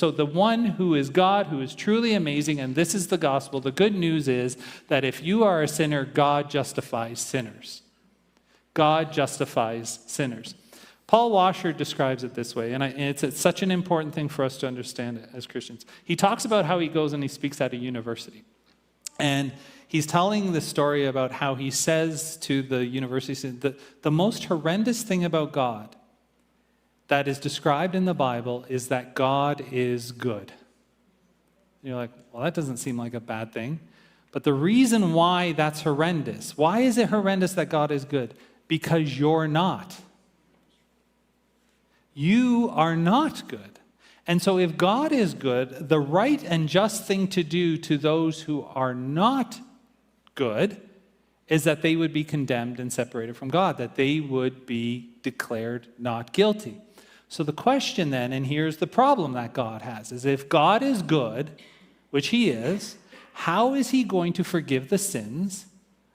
So the one who is God, who is truly amazing, and this is the gospel, the good news is that if you are a sinner, God justifies sinners. God justifies sinners. Paul Washer describes it this way, and it's such an important thing for us to understand it as Christians. He talks about how he goes and he speaks at a university. And he's telling the story about how he says to the university, the most horrendous thing about God that is described in the Bible is that God is good. You're like, well, that doesn't seem like a bad thing. But the reason why that's horrendous, why is it horrendous that God is good? Because you're not. You are not good. And so if God is good, the right and just thing to do to those who are not good is that they would be condemned and separated from God, that they would be declared not guilty. So the question then, and here's the problem that God has, is if God is good, which he is, how is he going to forgive the sins?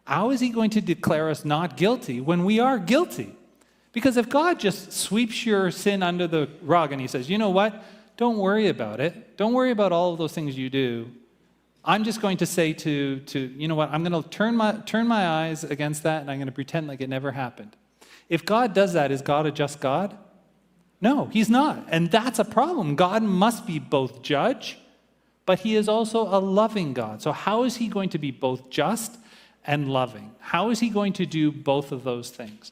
How is he going to declare us not guilty when we are guilty? Because if God just sweeps your sin under the rug and he says, you know what, don't worry about it. Don't worry about all of those things you do. I'm just going to say to you know what, I'm going to turn my eyes against that and I'm going to pretend like it never happened. If God does that, is God a just God? No, he's not. And that's a problem. God must be both judge, but he is also a loving God. So how is he going to be both just and loving? How is he going to do both of those things?